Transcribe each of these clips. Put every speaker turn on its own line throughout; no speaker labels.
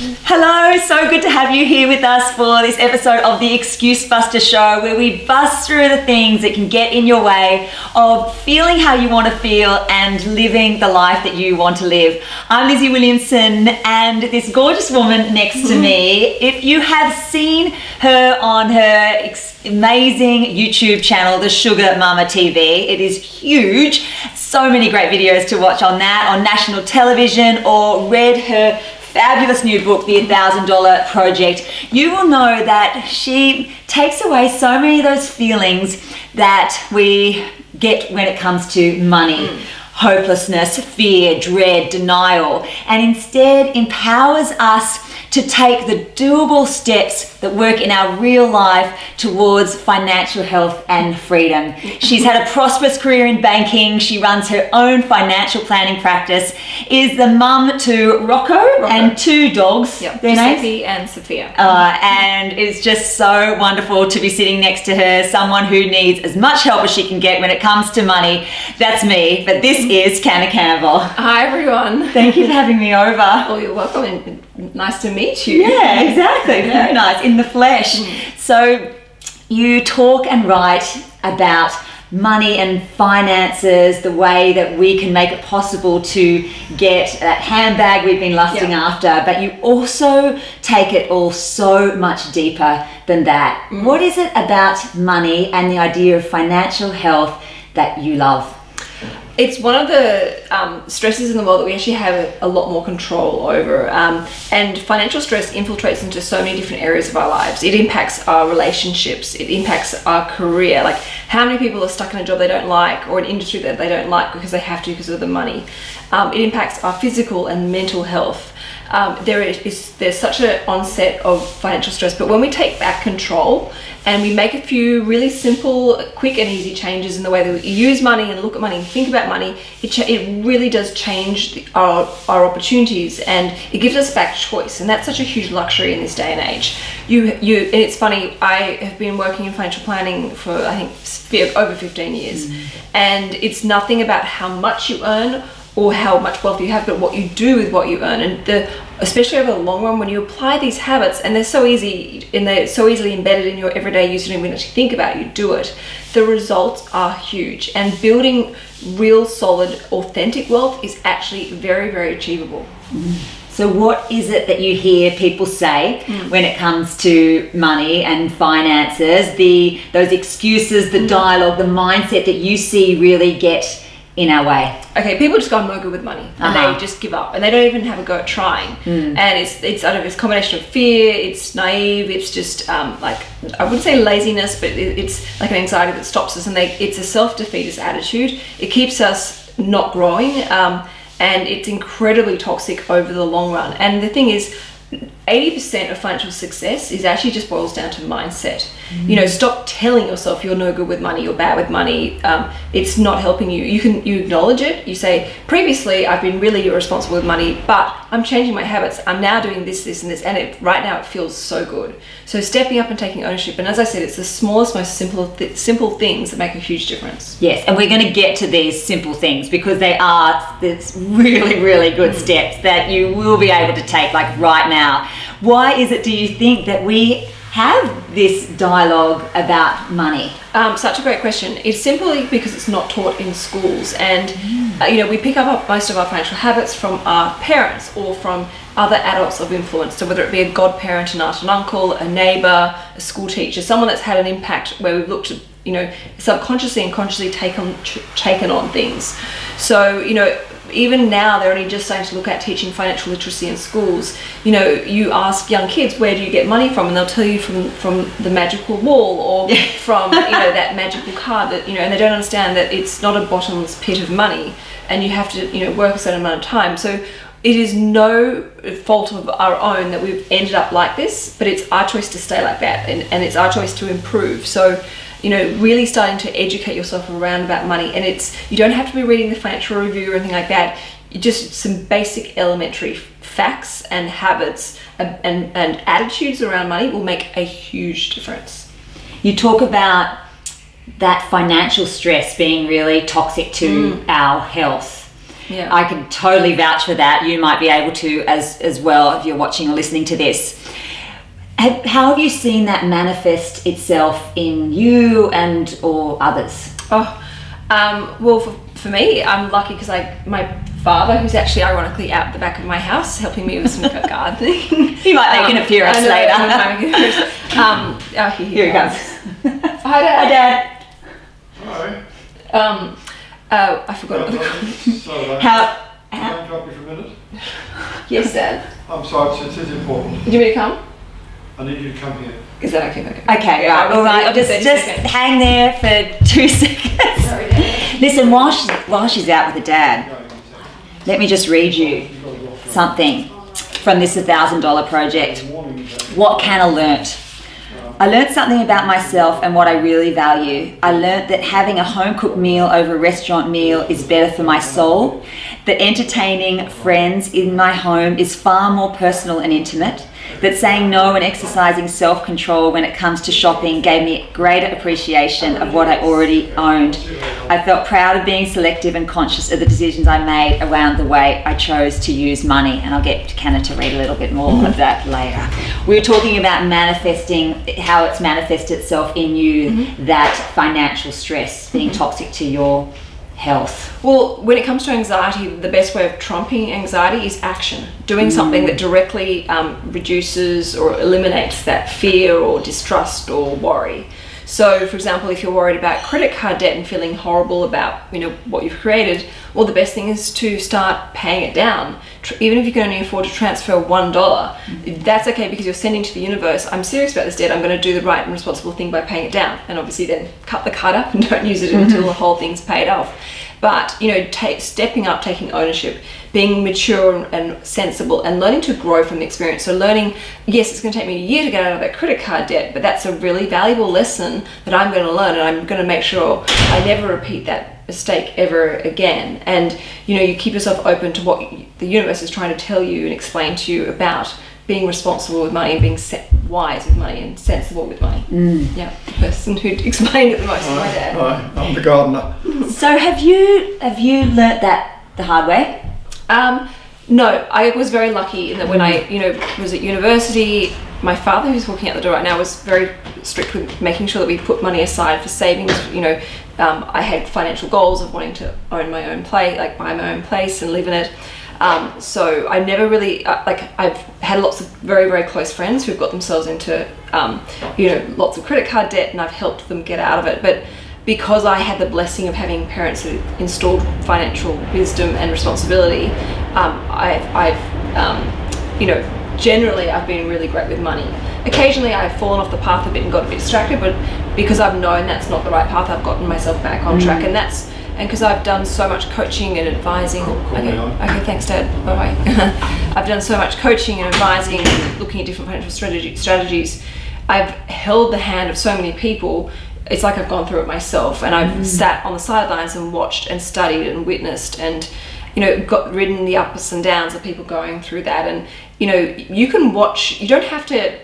Hello, so good to have you here with us for this episode of the Excuse Buster Show, where we bust through the things that can get in your way of feeling how you want to feel and living the life that you want to live. I'm Lizzie Williamson, and this gorgeous woman next to me, if you have seen her on her amazing YouTube channel, the Sugar Mama TV, it is huge. So many great videos to watch on that, on national television, or read her fabulous new book, The $1,000 Project. You will know that she takes away so many of those feelings that we get when it comes to money. Hopelessness, fear, dread, denial, and instead empowers us to take the doable steps that work in our real life towards financial health and freedom. She's had a prosperous career in banking. She runs her own financial planning practice, is the mum to Rocco and two dogs.
Yep,
their names?
Giuseppe and Sophia.
And it's just so wonderful to be sitting next to her, someone who needs as much help as she can get when it comes to money. That's me, but this is Canna Campbell.
Hi everyone.
Thank you for having me over.
Oh, you're welcome, and nice to meet you.
Yeah, exactly. Very nice, in the flesh. So you talk and write about money and finances, the way that we can make it possible to get that handbag we've been lusting after, but you also take it all so much deeper than that. What is it about money and the idea of financial health that you love?
It's one of the stresses in the world that we actually have a lot more control over, and financial stress infiltrates into so many different areas of our lives. It impacts our relationships, it impacts our career, like how many people are stuck in a job they don't like or an industry that they don't like because they have to because of the money. It impacts our physical and mental health. There's such an onset of financial stress, but when we take back control and we make a few really simple, quick and easy changes in the way that we use money and look at money and think about money, it really does change our opportunities, and it gives us back choice, and that's such a huge luxury in this day and age. And it's funny, I have been working in financial planning for I think over 15 years, and it's nothing about how much you earn or how much wealth you have, but what you do with what you earn. And especially over the long run, when you apply these habits, and they're so easy and they're so easily embedded in your everyday use, you don't even actually think about it, you do it, the results are huge. And building real, solid, authentic wealth is actually very, very achievable.
So what is it that you hear people say when it comes to money and finances, those excuses, the dialogue, the mindset that you see really get in our way?
Okay, people just go, I'm no good with money, and they just give up, and they don't even have a go at trying. And it's I don't know, it's a combination of fear, it's naive, it's just like, I wouldn't say laziness, but it's like an anxiety that stops us, and it's a self-defeatist attitude. It keeps us not growing, and it's incredibly toxic over the long run. And the thing is, 80% of financial success is actually just boils down to mindset. You know, stop telling yourself you're no good with money, you're bad with money. It's not helping you. You acknowledge it. You say, previously I've been really irresponsible with money, but I'm changing my habits. I'm now doing this, this, and this, and right now it feels so good. So stepping up and taking ownership. And as I said, it's the smallest, most simple things that make a huge difference.
Yes, and we're going to get to these simple things because they are this really, really good steps that you will be able to take like right now. Why is it, do you think, that we have this dialogue about money?
Such a great question. It's simply because it's not taught in schools, and we pick up most of our financial habits from our parents or from other adults of influence. So whether it be a godparent, an aunt and uncle, a neighbor, a school teacher, someone that's had an impact where we've looked at, subconsciously and consciously taken on things. So, even now they're only just starting to look at teaching financial literacy in schools. You ask young kids, where do you get money from? And they'll tell you from the magical wall or from that magical card that, and they don't understand that it's not a bottomless pit of money, and you have to work a certain amount of time. So it is no fault of our own that we've ended up like this, but it's our choice to stay like that, and it's our choice to improve. So really starting to educate yourself around about money. And you don't have to be reading the Financial Review or anything like that. Just some basic elementary facts and habits and attitudes around money will make a huge difference.
You talk about that financial stress being really toxic to our health.
Yeah.
I can totally vouch for that. You might be able to as well if you're watching or listening to this. How have you seen that manifest itself in you and or others?
Well, for me, I'm lucky because my father, who's actually ironically out the back of my house helping me with some gardening.
He might make an appearance later. Here he comes.
Hi, Dad.
Hi, Dad.
Hello.
I forgot what the
So,
How?
can I drop you for a minute?
Yes, Dad.
I'm sorry, it is important.
Do you want me to come?
I need you to come here.
Is that okay?
Okay, right. All right. Just hang there for 2 seconds.
Sorry, Dad.
Listen, while she's out with the dad, let me just read you something from this $1,000 project. What Canna learnt. I learnt something about myself and what I really value. I learnt that having a home-cooked meal over a restaurant meal is better for my soul, that entertaining friends in my home is far more personal and intimate, that saying no and exercising self-control when it comes to shopping gave me greater appreciation of what I already owned. I felt proud of being selective and conscious of the decisions I made around the way I chose to use money. And I'll get Canna to read a little bit more of that later. We were talking about manifesting, how it's manifested itself in you, that financial stress being toxic to your health.
Well, when it comes to anxiety, the best way of trumping anxiety is action. Doing something that directly reduces or eliminates that fear or distrust or worry. So, for example, if you're worried about credit card debt and feeling horrible about, what you've created, well, the best thing is to start paying it down. Even if you can only afford to transfer $1, that's okay, because you're sending to the universe, I'm serious about this debt, I'm going to do the right and responsible thing by paying it down. And obviously then cut the card up and don't use it until the whole thing's paid off. But, stepping up, taking ownership, being mature and sensible, and learning to grow from the experience. So learning, yes, it's going to take me a year to get out of that credit card debt, but that's a really valuable lesson that I'm going to learn, and I'm going to make sure I never repeat that mistake ever again. And, you keep yourself open to what the universe is trying to tell you and explain to you about being responsible with money and being wise with money and sensible with money. Yeah, the person who explained it the most is my dad.
Hi, I'm the gardener.
So have you learnt that the hard way?
No, I was very lucky in that when I, was at university, my father, who's walking out the door right now, was very strict with making sure that we put money aside for savings. I had financial goals of wanting to own my own place, like buy my own place and live in it. So I never really, I've had lots of very, very close friends who've got themselves into, lots of credit card debt, and I've helped them get out of it. But because I had the blessing of having parents who installed financial wisdom and responsibility, generally I've been really great with money. Occasionally I've fallen off the path a bit and got a bit distracted, but because I've known that's not the right path, I've gotten myself back on track, and because I've done so much coaching and advising. Okay, thanks, Dad. Bye-bye. I've done so much coaching and advising, looking at different financial strategies. I've held the hand of so many people. It's like I've gone through it myself, and I've sat on the sidelines and watched and studied and witnessed and, ridden the ups and downs of people going through that. And, you can watch, you don't have to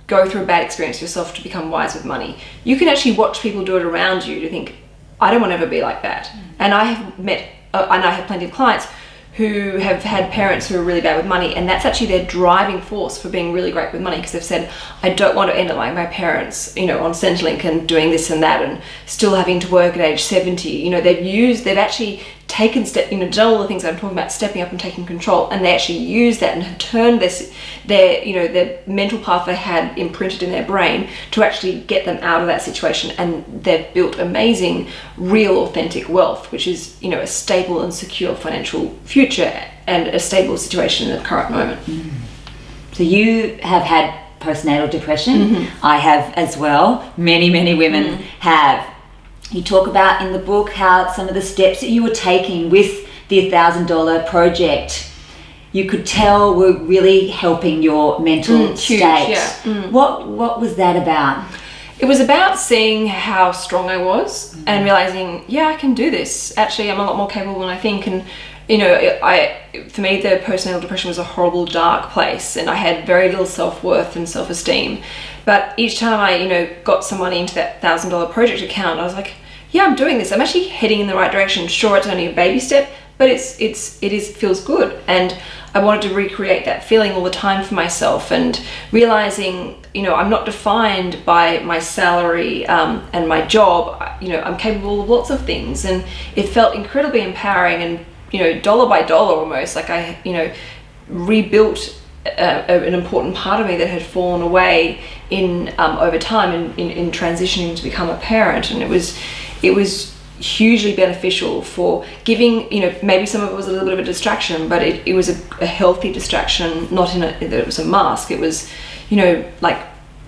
go through a bad experience yourself to become wise with money. You can actually watch people do it around you to think, I don't want to ever be like that. And I have met, and I have plenty of clients who have had parents who are really bad with money, and that's actually their driving force for being really great with money, because they've said, I don't want to end up like my parents, on Centrelink and doing this and that and still having to work at age 70. They've actually taken done all the things I'm talking about, stepping up and taking control, and they actually use that and have turned their mental path they had imprinted in their brain to actually get them out of that situation, and they've built amazing, real, authentic wealth, which is, a stable and secure financial future and a stable situation in the current moment.
So you have had postnatal depression. I have as well. Many, many women have. You talk about in the book how some of the steps that you were taking with the $1,000 project, you could tell were really helping your mental state.
Yeah.
What was that about?
It was about seeing how strong I was and realizing, I can do this. Actually, I'm a lot more capable than I think. And, for me, the postnatal depression was a horrible, dark place, and I had very little self-worth and self-esteem. But each time I, got some money into that $1,000 project account, I was like, I'm doing this. I'm actually heading in the right direction. Sure, it's only a baby step, but it feels good, and I wanted to recreate that feeling all the time for myself, and realizing, I'm not defined by my salary and my job. I'm capable of lots of things, and it felt incredibly empowering, and dollar by dollar almost, like I rebuilt an important part of me that had fallen away in over time in transitioning to become a parent. And it was hugely beneficial for giving, maybe some of it was a little bit of a distraction, but it was a healthy distraction, not that it was a mask. It was,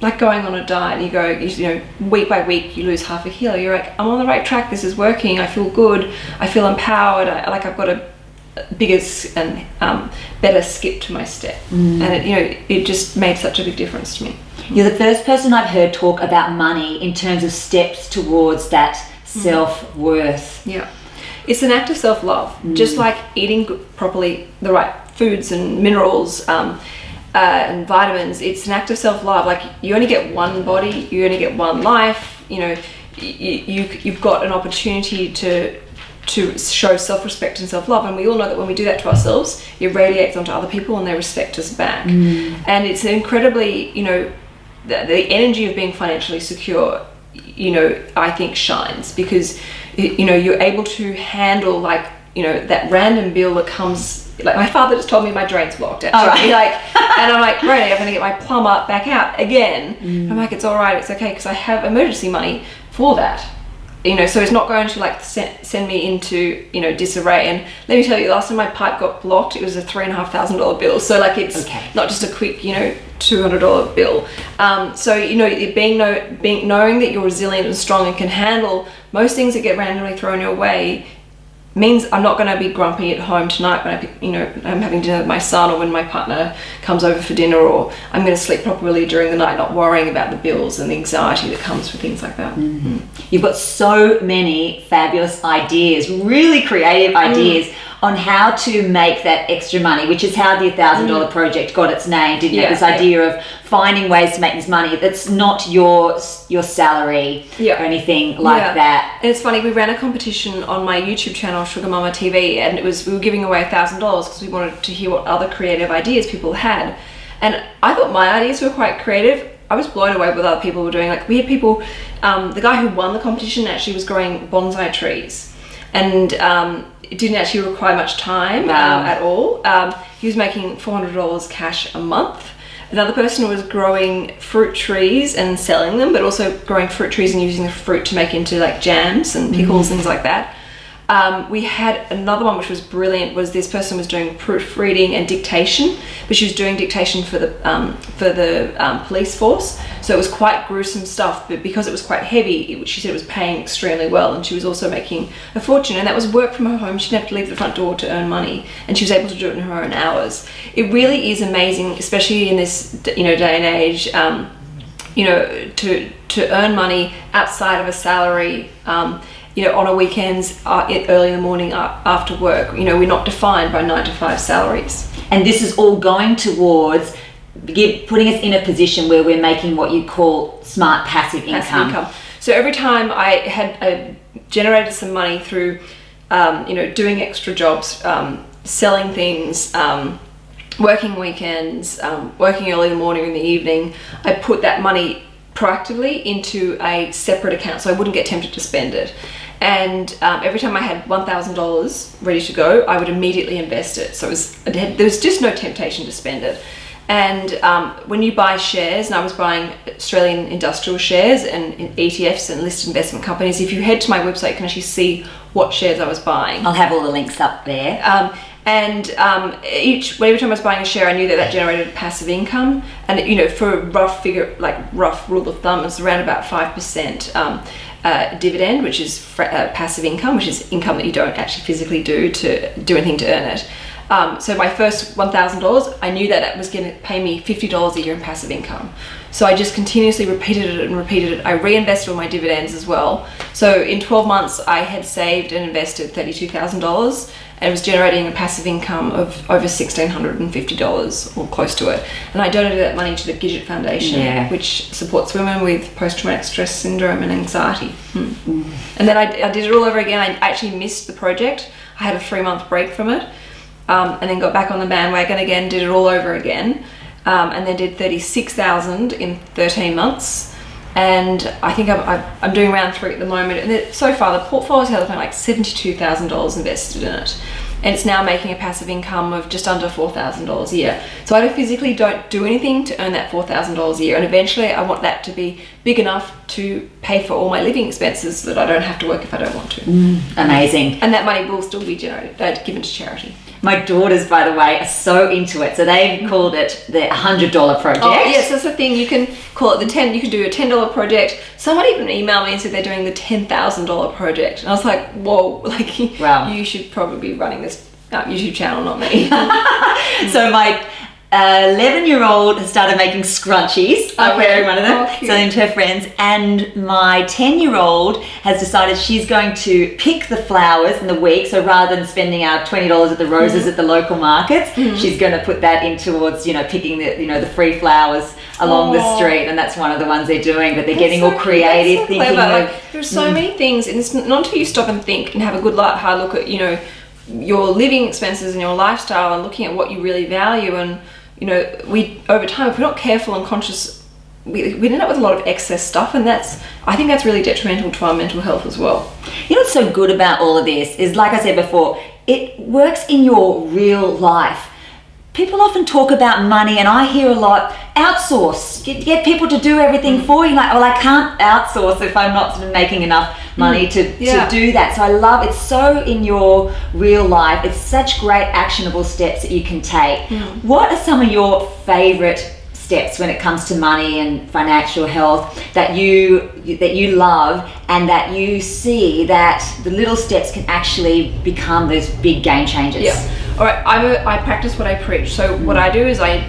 like going on a diet. You go, week by week, you lose half a kilo. You're like, I'm on the right track. This is working. I feel good. I feel empowered. I've got a bigger and better skip to my step. And it just made such a big difference to me.
You're the first person I've heard talk about money in terms of steps towards that self-worth.
Yeah, it's an act of self-love. Just like eating properly, the right foods and minerals and vitamins, it's an act of self-love. Like, you only get one body, you only get one life. You've got an opportunity to show self-respect and self-love, and we all know that when we do that to ourselves, it radiates onto other people and they respect us back. And it's incredibly, the energy of being financially secure, I think shines, because you're able to handle that random bill that comes. Like, my father just told me my drain's blocked out. And I'm like, great, I'm gonna get my plumber back out again. I'm like, it's all right, it's okay, because I have emergency money for that. So it's not going to send me into disarray. And let me tell you, last time my pipe got blocked, it was a $3,500 bill. So it's not just a quick $200 bill. So knowing that you're resilient and strong and can handle most things that get randomly thrown your way means I'm not going to be grumpy at home tonight when I'm having dinner with my son, or when my partner comes over for dinner, or I'm going to sleep properly during the night, not worrying about the bills and the anxiety that comes with things like that.
You've got so many fabulous ideas, really creative ideas on how to make that extra money, which is how the $1,000 project got its name, didn't it? This idea of finding ways to make this money that's not your salary or anything like that.
And it's funny, we ran a competition on my YouTube channel, Sugar Mama TV, and we were giving away $1,000 because we wanted to hear what other creative ideas people had. And I thought my ideas were quite creative. I was blown away with what other people were doing. Like, we had people, the guy who won the competition actually was growing bonsai trees, and it didn't actually require much time at all. He was making $400 cash a month. Another person was growing fruit trees and selling them, but also growing fruit trees and using the fruit to make into jams and pickles, things like that. We had another one which was brilliant. Was this person was doing proofreading and dictation, but she was doing dictation for the police force. So it was quite gruesome stuff, but because it was quite heavy, she said it was paying extremely well, and she was also making a fortune. And that was work from her home. She didn't have to leave the front door to earn money, and she was able to do it in her own hours. It really is amazing, especially in this day and age. To earn money outside of a salary. On a weekends, early in the morning after work. We're not defined by 9-to-5 salaries.
And this is all going towards putting us in a position where we're making what you call smart passive income.
So every time I generated some money through, doing extra jobs, selling things, working weekends, working early in the morning or in the evening, I put that money proactively into a separate account so I wouldn't get tempted to spend it. And every time I had $1,000 ready to go, I would immediately invest it. So there was just no temptation to spend it. And when you buy shares, and I was buying Australian industrial shares and ETFs and listed investment companies, if you head to my website, you can actually see what shares I was buying.
I'll have all the links up there.
Every time I was buying a share, I knew that generated passive income. And for a rough figure, rough rule of thumb, it's around about 5% dividend, which is passive income, which is income that you don't actually physically do anything to earn it. So my first $1,000, I knew that was going to pay me $50 a year in passive income. So I just continuously repeated it. I reinvested all my dividends as well. So in 12 months, I had saved and invested $32,000 and was generating a passive income of over $1,650 or close to it. And I donated that money to the Gidget Foundation, which supports women with post-traumatic stress syndrome and anxiety. And then I did it all over again. I actually missed the project. I had a 3-month break from it, and then got back on the bandwagon again, did it all over again, and then did 36,000 in 13 months. And I think I'm doing round 3 at the moment, and so far the portfolio's held like $72,000 invested in it, and it's now making a passive income of just under $4,000 a year. So I physically don't do anything to earn that $4,000 a year, and eventually I want that to be big enough to pay for all my living expenses so that I don't have to work if I don't want to.
Amazing.
And that money will still be given to charity.
My daughters, by the way, are so into it. So they've called it the $100 project.
Oh, yes, that's the thing. You can call it you can do a $10 project. Someone even emailed me and said they're doing the $10,000 project. And I was like, whoa, like,
wow.
You should probably be running this YouTube channel, not me.
So my 11-year-old has started making scrunchies. I'm wearing one of them, selling to her friends. And my 10-year-old has decided she's going to pick the flowers in the week. So rather than spending our $20 at the roses at the local markets, she's going to put that in towards, picking the free flowers along the street. And that's one of the ones they're doing. But they're getting all creative, thinking
there's so many things, and it's not until you stop and think and have a good hard look at your living expenses and your lifestyle, and looking at what you really value. And we, over time, if we're not careful and conscious, we end up with a lot of excess stuff, and I think that's really detrimental to our mental health as well.
What's so good about all of this is, like I said before, it works in your real life. People often talk about money, and I hear a lot, outsource, get people to do everything for you. Like, well, I can't outsource if I'm not making enough money to do that. So I love it's so in your real life. It's such great actionable steps that you can take. What are some of your favorite steps when it comes to money and financial health that you love, and that you see that the little steps can actually become those big game changers?
Yeah. All right. I practice what I preach. So what I do is I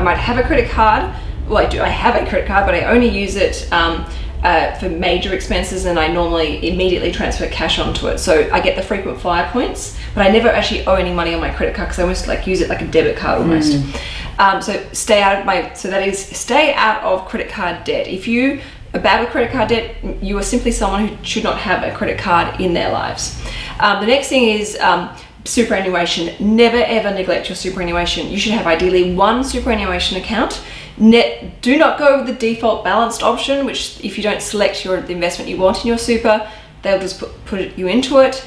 might have a credit card. Well, I have a credit card, but I only use it for major expenses, and I normally immediately transfer cash onto it. So I get the frequent flyer points, but I never actually owe any money on my credit card because I almost use it like a debit card almost. So stay out of credit card debt. If you are bad with credit card debt, you are simply someone who should not have a credit card in their lives. The next thing is superannuation. Never ever neglect your superannuation. You should have ideally one superannuation account. Do not go with the default balanced option, which if you don't select the investment you want in your super, they'll just put you into it.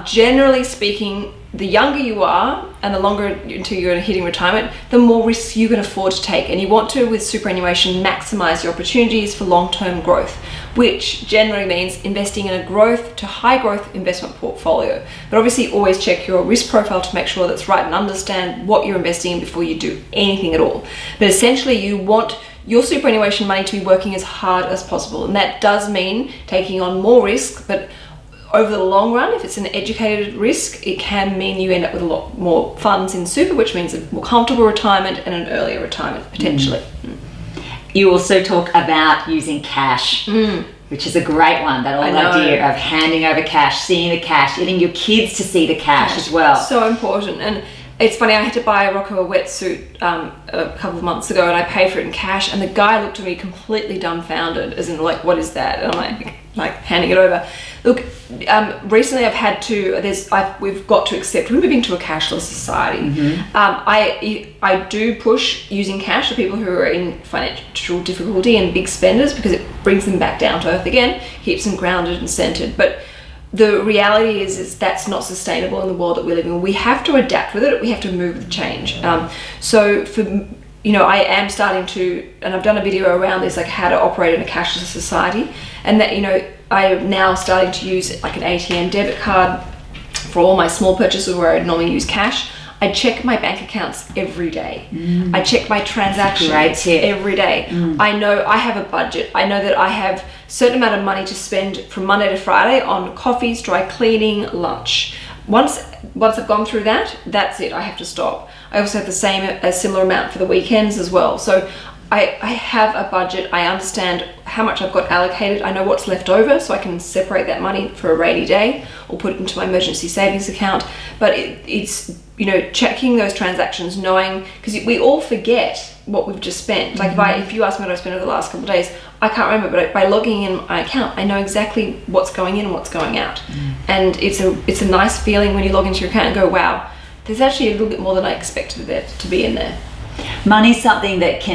Generally speaking, the younger you are and the longer until you're hitting retirement, the more risks you can afford to take. And you want to, with superannuation, maximize your opportunities for long-term growth, which generally means investing in a growth to high growth investment portfolio. But obviously always check your risk profile to make sure that's right and understand what you're investing in before you do anything at all. But essentially you want your superannuation money to be working as hard as possible. And that does mean taking on more risk, but over the long run, if it's an educated risk, it can mean you end up with a lot more funds in super, which means a more comfortable retirement and an earlier retirement, potentially.
You also talk about using cash, which is a great one, that old idea of handing over cash, seeing the cash, getting your kids to see the cash as well.
So important. And it's funny, I had to buy a Rocco wetsuit a couple of months ago, and I paid for it in cash, and the guy looked at me completely dumbfounded, as in what is that? And I'm like handing it over. Look, recently we've got to accept we're moving to a cashless society. I do push using cash for people who are in financial difficulty and big spenders, because it brings them back down to earth again, keeps them grounded and centered. But the reality is that's not sustainable in the world that we live in. We have to adapt with it. We have to move with change. So for I am starting to, and I've done a video around this, like how to operate in a cashless society, and that I am now starting to use like an ATM debit card for all my small purchases where I'd normally use cash. I check my bank accounts every day. I check my transactions every day. I know I have a budget. I know that I have a certain amount of money to spend from Monday to Friday on coffees, dry cleaning, lunch. Once I've gone through that, that's it. I have to stop. I also have a similar amount for the weekends as well. So I have a budget. I understand how much I've got allocated. I know what's left over, so I can separate that money for a rainy day or put it into my emergency savings account. But it's checking those transactions, knowing, because we all forget what we've just spent. Like if you ask me what I spent over the last couple of days, I can't remember, but by logging in my account, I know exactly what's going in and what's going out. And it's a nice feeling when you log into your account and go, wow, there's actually a little bit more than I expected there to be in there.
Money's something that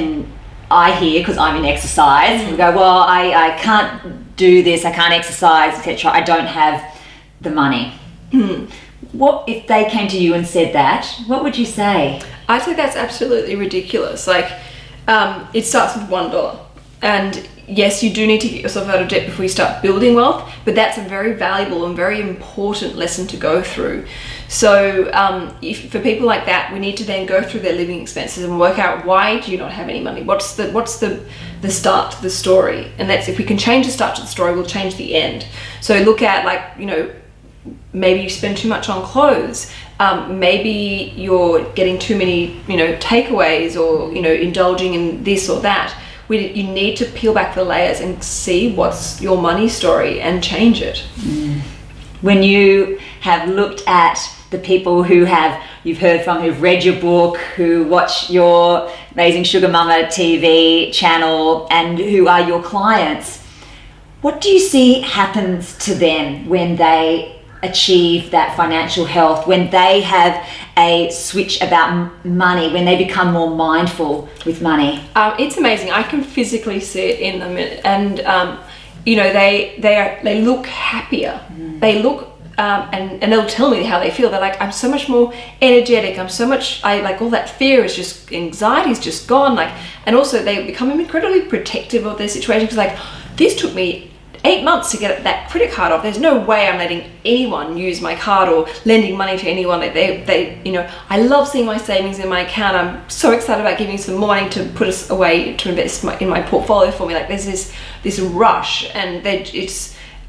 I hear, because I'm in exercise, and go, well, I can't do this, I can't exercise, etc. I don't have the money. What if they came to you and said that? What would you say?
I'd say that's absolutely ridiculous. Like, it starts with $1. And yes, you do need to get yourself out of debt before you start building wealth, but that's a very valuable and very important lesson to go through. So for people like that, we need to then go through their living expenses and work out, why do you not have any money? What's the start to the story? And that's, if we can change the start to the story, we'll change the end. So look at, like, you know, maybe you spend too much on clothes. Maybe you're getting too many, you know, takeaways, or, you know, indulging in this or that. You need to peel back the layers and see what's your money story and change it.
When you have looked at the people you've heard from, who've read your book, who watch your Amazing Sugar Mama TV channel, and who are your clients, what do you see happens to them when they achieve that financial health, when they have a switch about money, when they become more mindful with money?
It's amazing. I can physically see it in them, and you know, they look happier. They look and they'll tell me how they feel. They're like, I'm so much more energetic. I like, all that fear is just, anxiety is just gone. Like, and also they become incredibly protective of their situation, because, like, this took me 8 months to get that credit card off. There's no way I'm letting anyone use my card or lending money to anyone. They you know, I love seeing my savings in my account. I'm so excited about giving some more money to put us away to invest in my portfolio for me. Like, there's this rush, and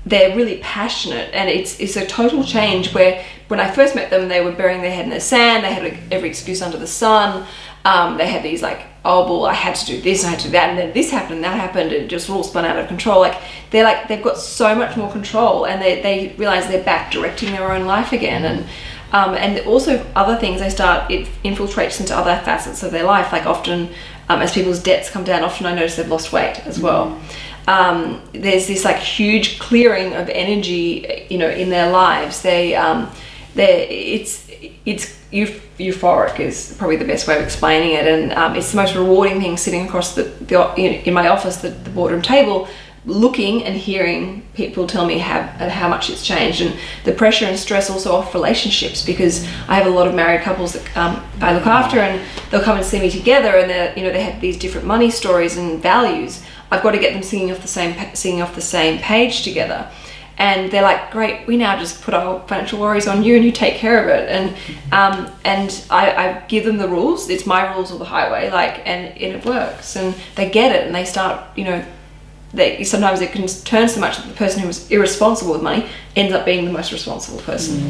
they're really passionate, and it's a total change. Where when I first met them, they were burying their head in the sand. They had every excuse under the sun. They had these, like, oh, well, I had to do this, I had to do that, and then this happened, and that happened, and it just all spun out of control. Like, they've got so much more control, and they realize they're back directing their own life again. And also other things, it infiltrates into other facets of their life. Like, often, as people's debts come down, often I notice they've lost weight as well. There's this, like, huge clearing of energy, you know, in their lives. It's euphoric is probably the best way of explaining it, and it's the most rewarding thing, sitting across in my office, the boardroom table, looking and hearing people tell me how much it's changed. And the pressure and stress also off relationships, because I have a lot of married couples that I look after, and they'll come and see me together, and they have these different money stories and values. I've got to get them singing off the same page together. And they're like, great, we now just put our financial worries on you, and you take care of it. And I give them the rules. It's my rules or the highway, like, and it works. And they get it, and they start, you know, sometimes it can turn so much that the person who was irresponsible with money ends up being the most responsible person.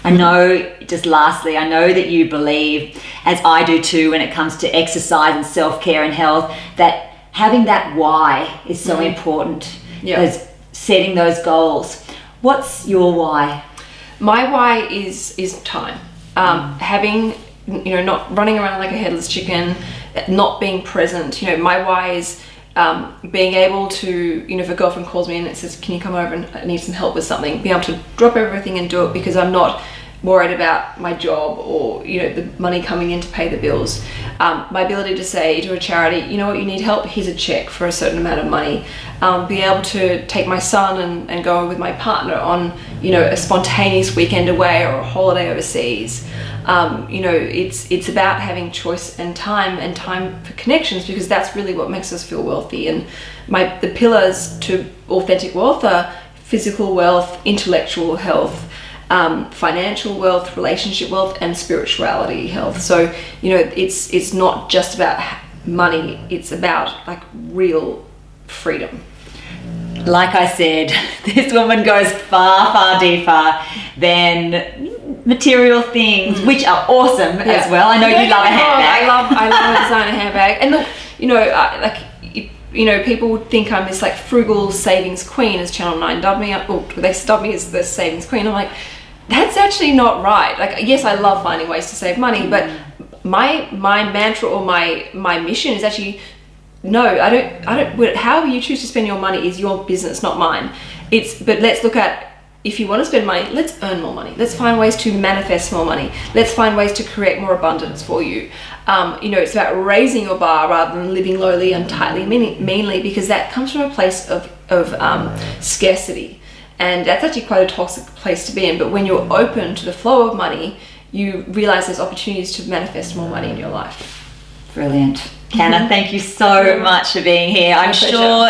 I know, just lastly, I know that you believe, as I do too, when it comes to exercise and self-care and health, that having that why is so important.
Yeah.
Setting those goals. What's your why?
My why is time. Having, you know, not running around like a headless chicken, not being present. You know, my why is being able to, you know, if a girlfriend calls me and it says, can you come over and I need some help with something, be able to drop everything and do it, because I'm not worried about my job or, you know, the money coming in to pay the bills. My ability to say to a charity, you know what, you need help, here's a check for a certain amount of money. Be able to take my son and go with my partner on, you know, a spontaneous weekend away or a holiday overseas. You know, it's about having choice and time for connections, because that's really what makes us feel wealthy. And the pillars to authentic wealth are physical wealth, intellectual health, financial wealth, relationship wealth, and spirituality health. So, you know, it's not just about money, it's about, like, real freedom.
Like I said, this woman goes far, far deeper than material things, which are awesome as well. I know you love a handbag.
I love a designer handbag. And look, you know, you know, people think I'm this, like, frugal savings queen, as Channel 9 dubbed me up, or they dubbed me as the savings queen. I'm like, that's actually not right. Like, yes, I love finding ways to save money, but my mantra or my mission is actually, no, I don't, however you choose to spend your money is your business, not mine. But let's look at, if you want to spend money, let's earn more money. Let's find ways to manifest more money. Let's find ways to create more abundance for you. It's about raising your bar rather than living lowly and tightly, meanly, because that comes from a place of scarcity. And that's actually quite a toxic place to be in. But when you're open to the flow of money, you realize there's opportunities to manifest more money in your life.
Brilliant. Canna, thank you so much for being here. I'm sure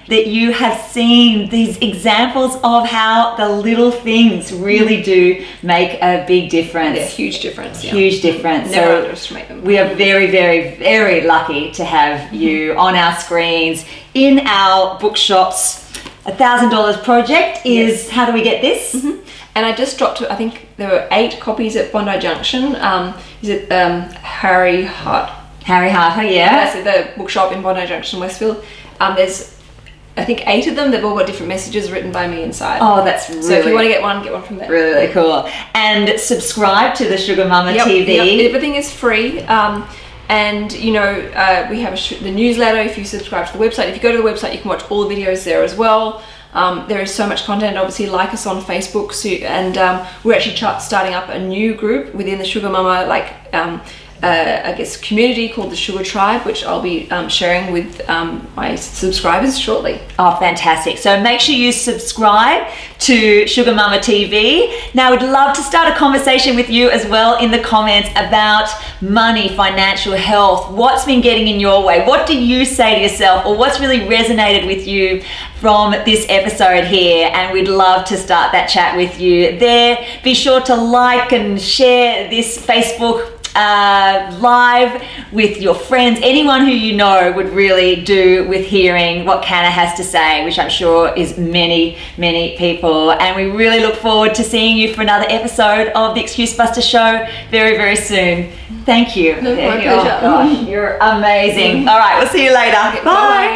that you have seen these examples of how the little things really do make a big difference.
Yeah, huge difference. Yeah.
Huge difference.
Never underestimate them.
We are very, very, very lucky to have you on our screens in our bookshops. $1,000 project is, how do we get this?
And I just dropped, I think there were 8 copies at Bondi Junction. Is it Harry Hart?
Harry Harter, yeah.
That's at the bookshop in Bondi Junction, Westfield. There's, I think, 8 of them. They've all got different messages written by me inside.
Oh, that's really...
So if you want to get one from there.
Really cool. And subscribe to the Sugar Mama TV.
Yep. Everything is free. And, we have the newsletter if you subscribe to the website. If you go to the website, you can watch all the videos there as well. There is so much content. Obviously, like us on Facebook. We're actually starting up a new group within the Sugar Mama, community called the Sugar Tribe, which I'll be sharing with my subscribers shortly.
Oh, fantastic. So make sure you subscribe to Sugar Mama TV. Now, we'd love to start a conversation with you as well in the comments about money, financial health, what's been getting in your way, what do you say to yourself, or what's really resonated with you from this episode here, and we'd love to start that chat with you there. Be sure to like and share this Facebook live with your friends. Anyone who you know would really do with hearing what Canna has to say, which I'm sure is many, many people. And we really look forward to seeing you for another episode of the Excuse Buster Show very, very soon. Thank you.
No, my pleasure.
Oh, gosh, you're amazing. All right, we'll see you later.
Okay,
bye.